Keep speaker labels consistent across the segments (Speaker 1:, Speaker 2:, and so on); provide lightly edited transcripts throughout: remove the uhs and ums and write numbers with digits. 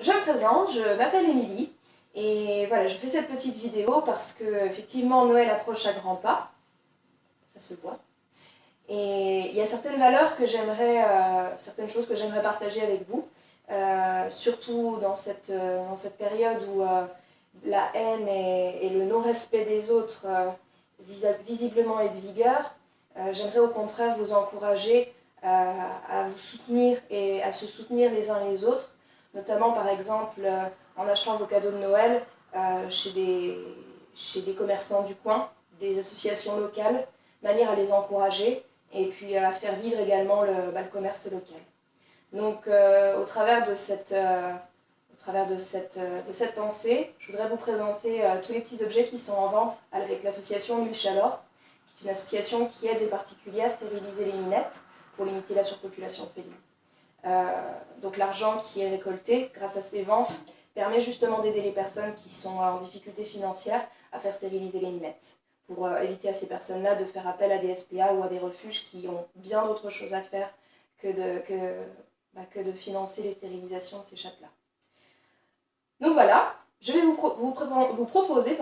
Speaker 1: je me présente, je m'appelle Émilie et voilà, je fais cette petite vidéo parce que effectivement Noël approche à grands pas, ça se voit. Et il y a certaines valeurs que certaines choses que j'aimerais partager avec vous, surtout dans cette période où la haine et le non-respect des autres visiblement est de vigueur. J'aimerais au contraire vous encourager à vous soutenir et à se soutenir les uns les autres, notamment par exemple en achetant vos cadeaux de Noël chez des commerçants du coin, des associations locales, de manière à les encourager et puis à faire vivre également le commerce local. Donc au travers de cette pensée, je voudrais vous présenter tous les petits objets qui sont en vente avec l'association Mille Chalors, qui est une association qui aide les particuliers à stériliser les minettes pour limiter la surpopulation féline. Donc l'argent qui est récolté grâce à ces ventes permet justement d'aider les personnes qui sont en difficulté financière à faire stériliser les minettes, pour éviter à ces personnes-là de faire appel à des SPA ou à des refuges qui ont bien d'autres choses à faire que de financer les stérilisations de ces chattes-là. Donc voilà, je vais vous proposer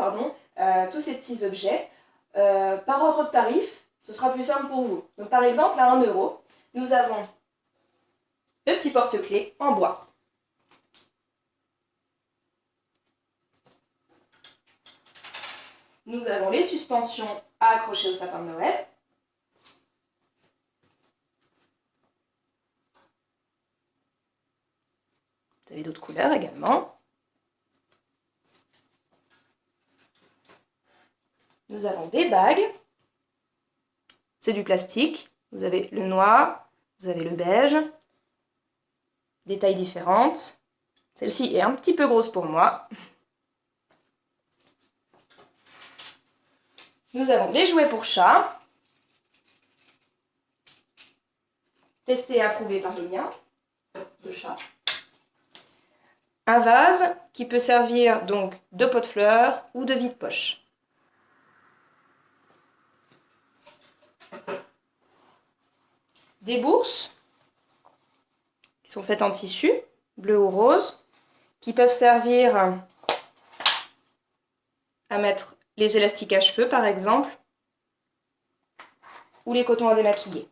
Speaker 1: tous ces petits objets. Par ordre de tarif, ce sera plus simple pour vous. Donc par exemple, à 1 €, nous avons le petit porte-clés en bois. Nous avons les suspensions à accrocher au sapin de Noël. Vous avez d'autres couleurs également. Nous avons des bagues. C'est du plastique. Vous avez le noir, vous avez le beige. Des tailles différentes. Celle-ci est un petit peu grosse pour moi. Nous avons des jouets pour chat. Testés et approuvés par le mien de chat. Un vase qui peut servir donc de pot de fleurs ou de vide-poche. Des bourses qui sont faites en tissu, bleu ou rose, qui peuvent servir à mettre les élastiques à cheveux par exemple, ou les cotons à démaquiller.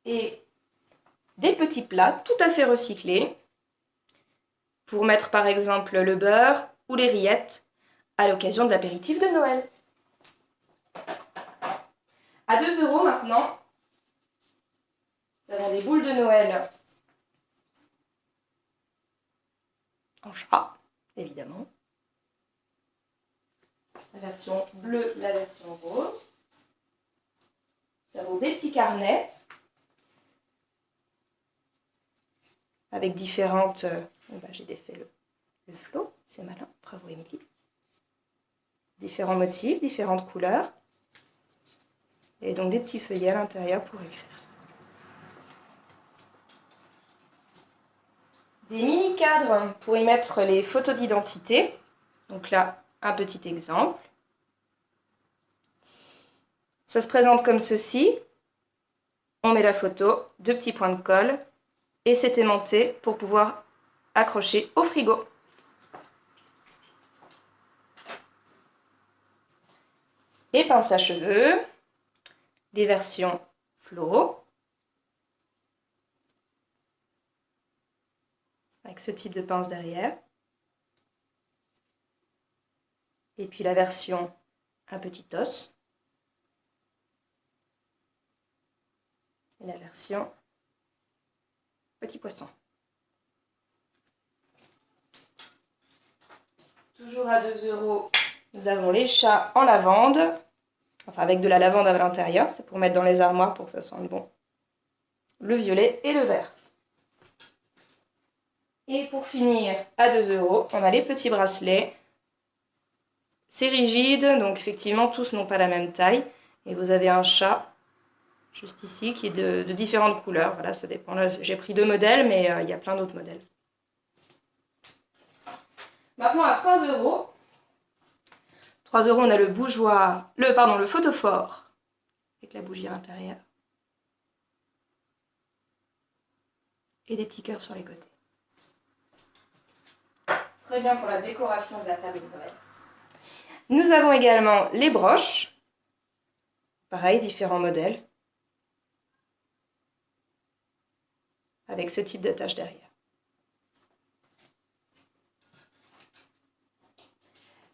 Speaker 1: Et des petits plats tout à fait recyclés pour mettre par exemple le beurre ou les rillettes à l'occasion de l'apéritif de Noël. À 2 € maintenant, nous avons des boules de Noël en chat, évidemment. La version bleue, la version rose. Nous avons des petits carnets avec différentes... j'ai défait le flot, c'est malin, bravo Émilie. Différents motifs, différentes couleurs. Et donc des petits feuillets à l'intérieur pour écrire. Des mini cadres pour y mettre les photos d'identité. Donc là, un petit exemple. Ça se présente comme ceci. On met la photo, 2 petits points de colle et c'est aimanté pour pouvoir accrocher au frigo. Et pince à cheveux, les versions Flo, avec ce type de pince derrière. Et puis la version un petit os. Et la version petit poisson. Toujours à 2 €, nous avons les chats en lavande. Enfin avec de la lavande à l'intérieur, c'est pour mettre dans les armoires pour que ça sente bon. Le violet et le vert. Et pour finir, à 2 €, on a les petits bracelets. C'est rigide, donc effectivement tous n'ont pas la même taille. Et vous avez un chat, juste ici, qui est de différentes couleurs. Voilà, ça dépend. Là, j'ai pris 2 modèles, mais il y a plein d'autres modèles. Maintenant, à 3 €. 3 €, on a le photophore, avec la bougie à l'intérieur. et des petits cœurs sur les côtés. Très bien pour la décoration de la table de Noël. Nous avons également les broches. Pareil, différents modèles. Avec ce type d'attache derrière.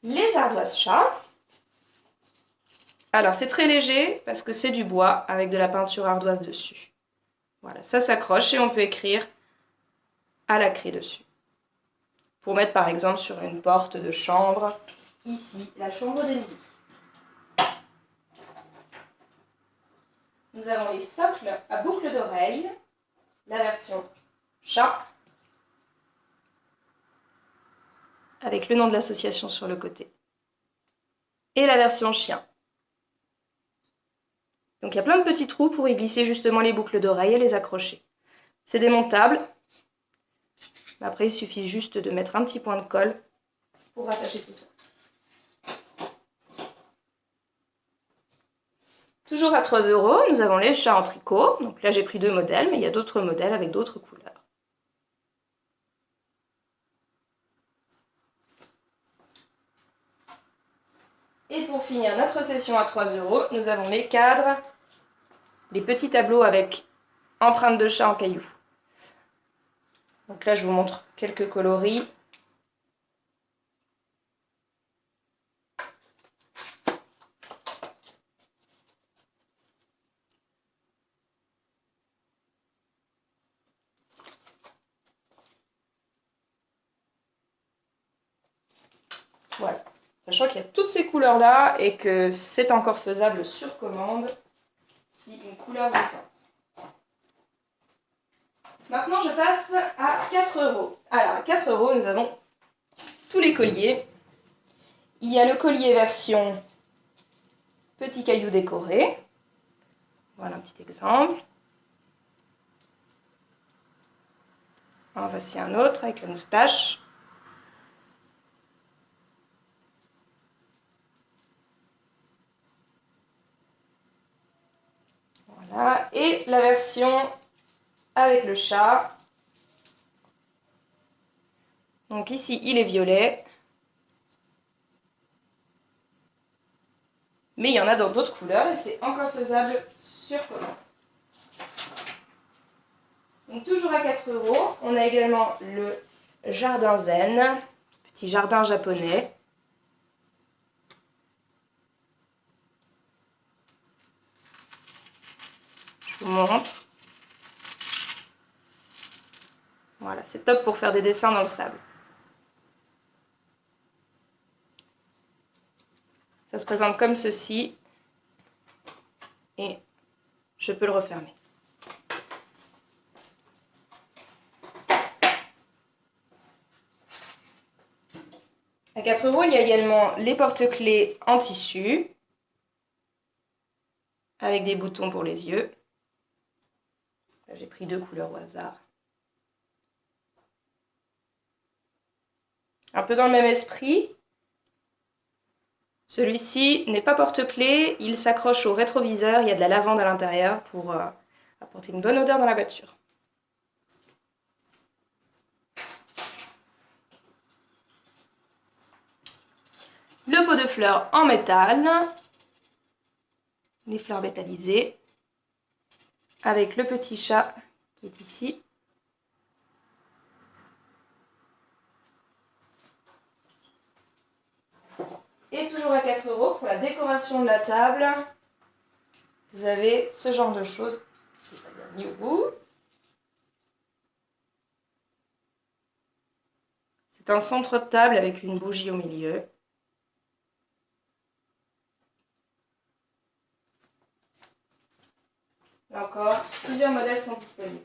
Speaker 1: Les ardoises chat. Alors c'est très léger parce que c'est du bois avec de la peinture ardoise dessus. Voilà, ça s'accroche et on peut écrire à la craie dessus. Pour mettre par exemple sur une porte de chambre, ici, la chambre d'Émilie. Nous avons les socles à boucles d'oreilles, la version chat, avec le nom de l'association sur le côté, et la version chien. Donc il y a plein de petits trous pour y glisser justement les boucles d'oreilles et les accrocher. C'est démontable. Après, il suffit juste de mettre un petit point de colle pour attacher tout ça. Toujours à 3 €, nous avons les chats en tricot. Donc là, j'ai pris 2 modèles, mais il y a d'autres modèles avec d'autres couleurs. Et pour finir notre session à 3 €, nous avons les cadres, les petits tableaux avec empreintes de chat en cailloux. Donc là, je vous montre quelques coloris. Voilà. Sachant qu'il y a toutes ces couleurs-là et que c'est encore faisable sur commande si une couleur vous tente. Maintenant, je passe à 4 €. Alors, à 4 €, nous avons tous les colliers. Il y a le collier version petit caillou décoré. Voilà un petit exemple. En voici un autre avec la moustache. Voilà. Et la version avec le chat. Donc ici, il est violet. Mais il y en a dans d'autres couleurs et c'est encore faisable sur commande. Donc toujours à 4 €, on a également le jardin zen, petit jardin japonais. Je vous montre. Voilà, c'est top pour faire des dessins dans le sable. Ça se présente comme ceci et je peux le refermer. À 4 €, il y a également les porte-clés en tissu avec des boutons pour les yeux. J'ai pris 2 couleurs au hasard. Un peu dans le même esprit. Celui-ci n'est pas porte-clés, il s'accroche au rétroviseur, il y a de la lavande à l'intérieur pour apporter une bonne odeur dans la voiture. Le pot de fleurs en métal, les fleurs métallisées, avec le petit chat qui est ici. Et toujours à 4 € pour la décoration de la table, vous avez ce genre de choses qui est bien mis au bout. C'est un centre de table avec une bougie au milieu. Là encore, plusieurs modèles sont disponibles.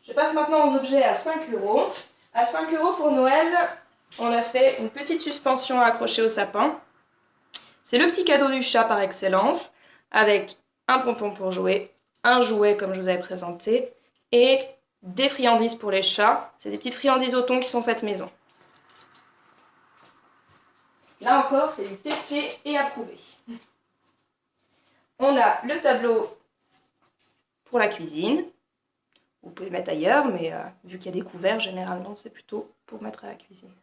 Speaker 1: Je passe maintenant aux objets à 5 €. À 5 € pour Noël, on a fait une petite suspension à accrocher au sapin. C'est le petit cadeau du chat par excellence, avec un pompon pour jouer, un jouet comme je vous avais présenté, et des friandises pour les chats. C'est des petites friandises au thon qui sont faites maison. Là encore, c'est du testé et approuvé. On a le tableau pour la cuisine, ou pouvez mettre ailleurs, mais vu qu'il y a des couverts, généralement, c'est plutôt pour mettre à la cuisine.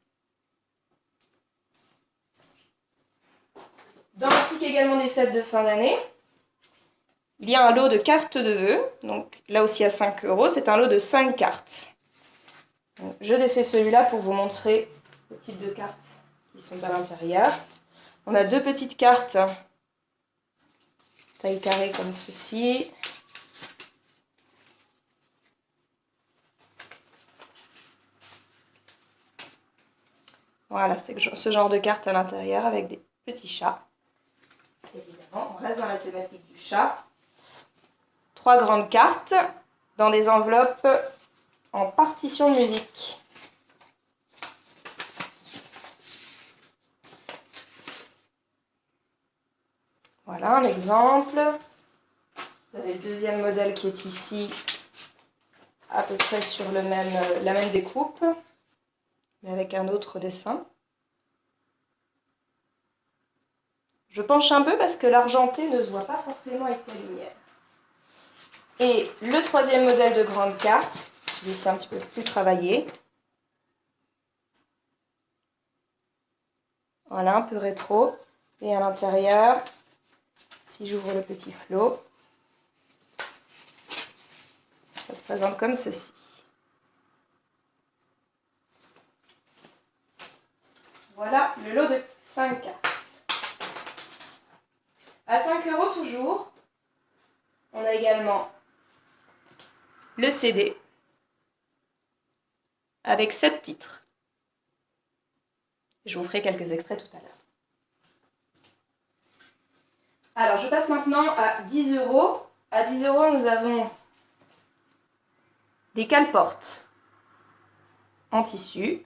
Speaker 1: Dans l'optique également des fêtes de fin d'année, il y a un lot de cartes de vœux, donc là aussi à 5 €, c'est un lot de 5 cartes. Donc, je défais celui-là pour vous montrer le type de cartes qui sont à l'intérieur. On a 2 petites cartes, taille carrée comme ceci. Voilà, c'est ce genre de carte à l'intérieur avec des petits chats. Évidemment, on reste dans la thématique du chat. 3 grandes cartes dans des enveloppes en partition de musique. Voilà un exemple. Vous avez le deuxième modèle qui est ici, à peu près sur la même découpe, mais avec un autre dessin. Je penche un peu parce que l'argenté ne se voit pas forcément avec la lumière. Et le troisième modèle de grande carte, celui-ci un petit peu plus travaillé. Voilà, un peu rétro. Et à l'intérieur, si j'ouvre le petit flot, ça se présente comme ceci. Voilà le lot de 5 cartes. À 5 € toujours, on a également le CD avec 7 titres. Je vous ferai quelques extraits tout à l'heure. Alors, je passe maintenant à 10 €. À 10 €, nous avons des cale-portes en tissu.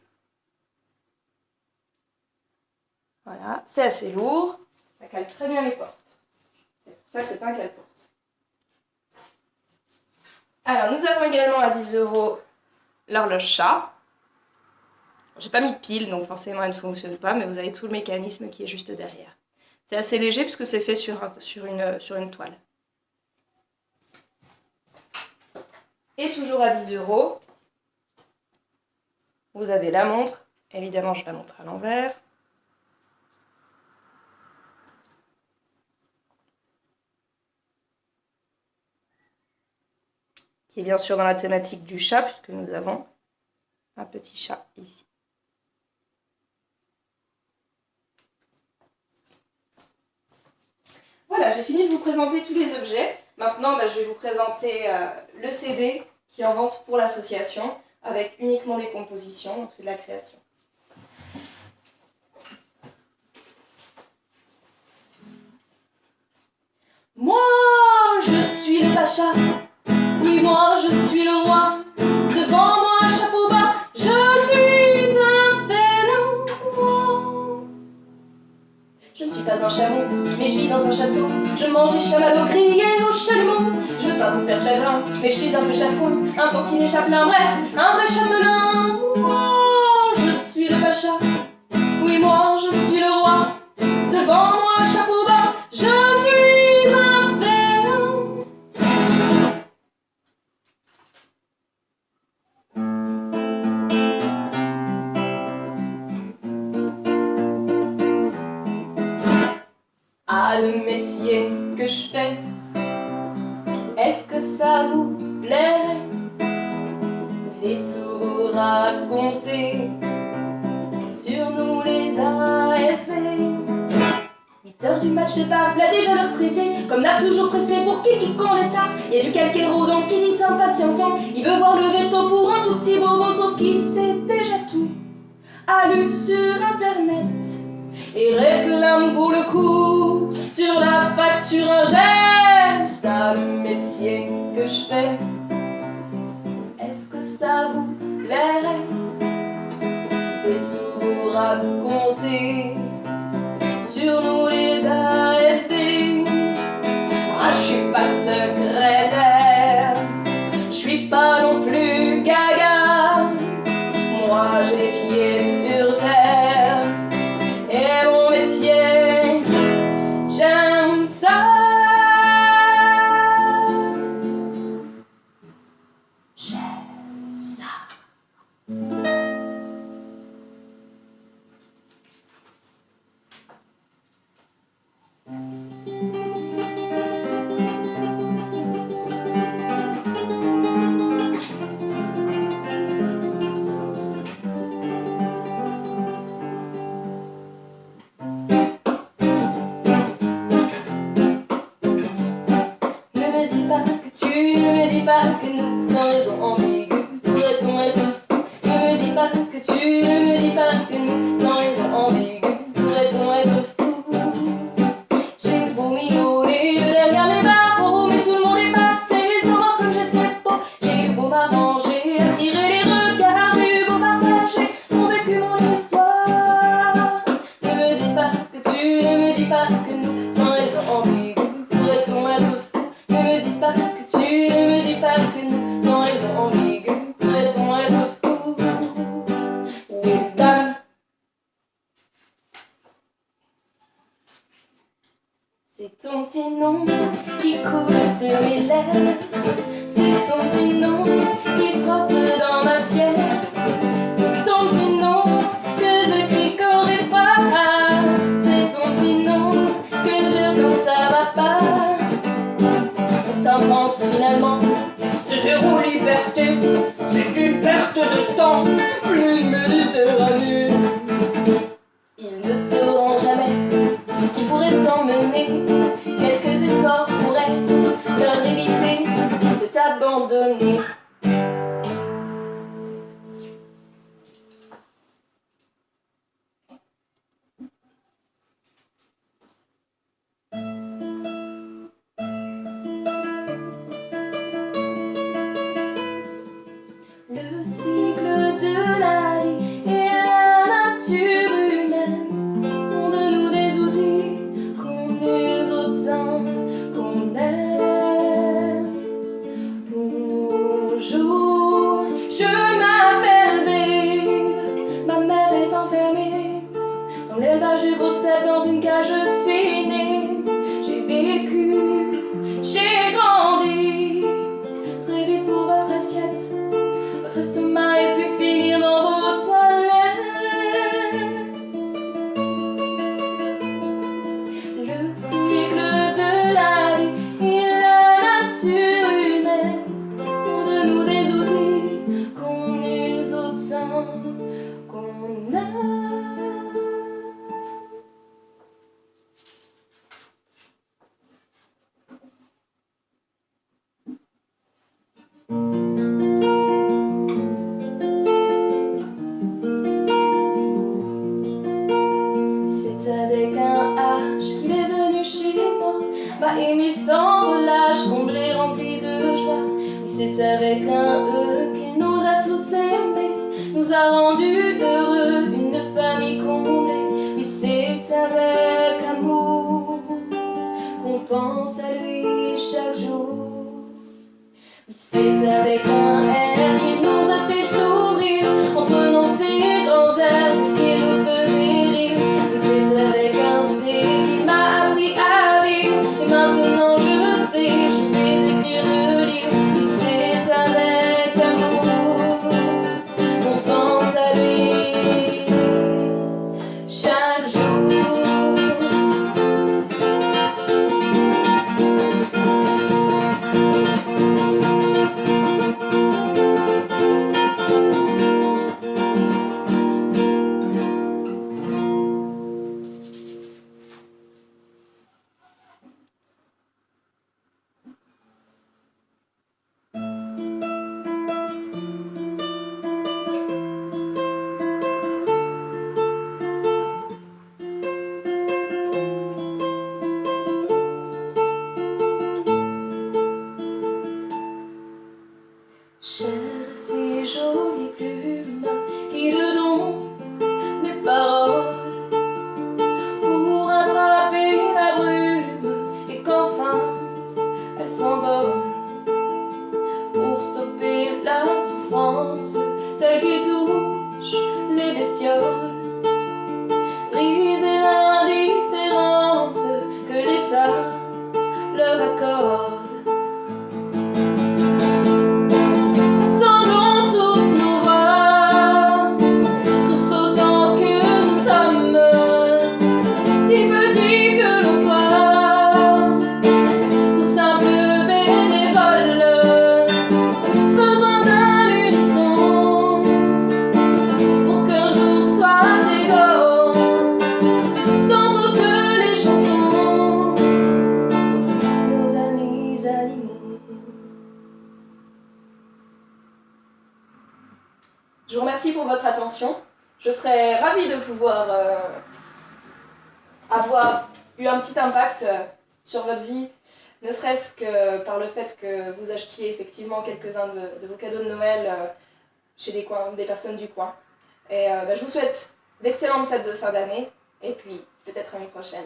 Speaker 1: Voilà, c'est assez lourd, ça cale très bien les portes. C'est pour ça que c'est un cale-porte. Alors, nous avons également à 10 € l'horloge chat. J'ai pas mis de pile, donc forcément elle ne fonctionne pas, mais vous avez tout le mécanisme qui est juste derrière. C'est assez léger puisque c'est fait sur une toile. Et toujours à 10 €, vous avez la montre. Évidemment, je la montre à l'envers. Qui est bien sûr dans la thématique du chat, puisque nous avons un petit chat ici. Voilà, j'ai fini de vous présenter tous les objets. Maintenant, je vais vous présenter le CD qui est en vente pour l'association, avec uniquement des compositions, donc c'est de la création. Moi, je suis le pacha, oui, moi, je suis le roi. Devant moi, chapeau bas, je suis un félin. Je ne suis pas un chameau, mais je vis dans un château. Je mange des chamallows grillés au chalumeau. Je veux pas vous faire de chagrin, mais je suis un peu chafouin, un tantinet chapelain, bref, un vrai châtelain. Moi, je suis le pacha, oui, moi, je suis le roi. Devant moi, chapeau bas, je suis un félin. Ah, le métier que je fais, est-ce que ça vous plairait? Je vais tout vous raconter sur nous les ASV. 8 h du match de bar, là déjà le retraité, comme n'a toujours pressé pour qui qu'on les tarte. Il y a du calquero donc qui dit s'impatientant, il veut voir le veto pour un tout petit bobo, sauf qu'il sait déjà tout, a lu sur internet et réclame pour le coup sur la facture un geste. Ah, le métier que je fais, est-ce que ça vous plairait? Et tout vous raconter sur nous les ASV. Ah, je suis pas secrétaire, je suis pas non plus gaga. Moi j'ai les pieds sur terre et mon métier, j'aime ça. J'aime sans raison ambiguë. Pourrait-on être fou? Ne me dis pas que tu, ne me dis pas que nous, sans raison ambiguë. Pourrait-on être fou? J'ai beau miauler derrière mes barreaux, mais tout le monde est passé sans voir comme j'étais beau. J'ai eu beau m'arranger, attirer les regards, j'ai eu beau partager mon vécu, mon histoire. Ne me dis pas que tu, ne me dis pas que nous, sans raison ambiguë. Pourrait-on être fou? Ne me dis pas que tu, ne me dis pas que nous, sans raison ambiguë. Pourrait-on être fou? Oui, dame. C'est ton petit nom qui coule sur mes lèvres. C'est ton petit nom qui trotte dans ma fièvre. C'est ton petit nom que je crie quand j'ai froid. C'est ton petit nom que je quand ça va pas. C'est un France finalement. Ce jeu en liberté, c'est une perte de temps. Plus Méditerranée. Ils ne sauront jamais qui pourrait t'emmener. Quelques efforts pourraient leur éviter de t'abandonner. Le cycle de la vie et la nature humaine font de nous des outils qu'on use autant qu'on aime. Bonjour, je m'appelle Babe, ma mère est enfermée dans l'élevage du gros cerf, dans une cage je suis née. J'ai vécu, j'ai grandi, très vite pour votre assiette. Votre estomac ait pu finir dans vos toilettes. Le cycle de la vie et la nature humaine font de nous des outils qu'on use autant qu'on aime. Avec un H qu'il est venu chez moi, m'a aimé sans relâche, comblé, rempli de joie. Oui, c'est avec un E qu'il nous a tous aimés, nous a rendus heureux, une famille comblée. Oui, c'est avec amour qu'on pense à lui chaque jour. Oui, c'est avec un R qu'il nous a fait sourire, en prenant ses grands airs, ce qui nous faisait rire. C'est avec un C qui m'a appris à vivre. Et maintenant je sais, je vais écrire de livres. Puis c'est avec amour qu'on pense à lui chaque jour. Chère, ces jolies plumes qui te donnent mes paroles pour attraper la brume et qu'enfin elle s'envole, pour stopper la souffrance, celle qui touche les bestioles, briser l'indifférence que l'État leur accorde. Besoin d'un unisson pour qu'un jour soit Je vous remercie pour votre attention. Je serais ravie de pouvoir avoir eu un petit impact sur votre vie, ne serait-ce que par le fait que vous achetiez effectivement quelques-uns de vos cadeaux de Noël chez des personnes du coin. Et je vous souhaite d'excellentes fêtes de fin d'année, et puis peut-être à une prochaine.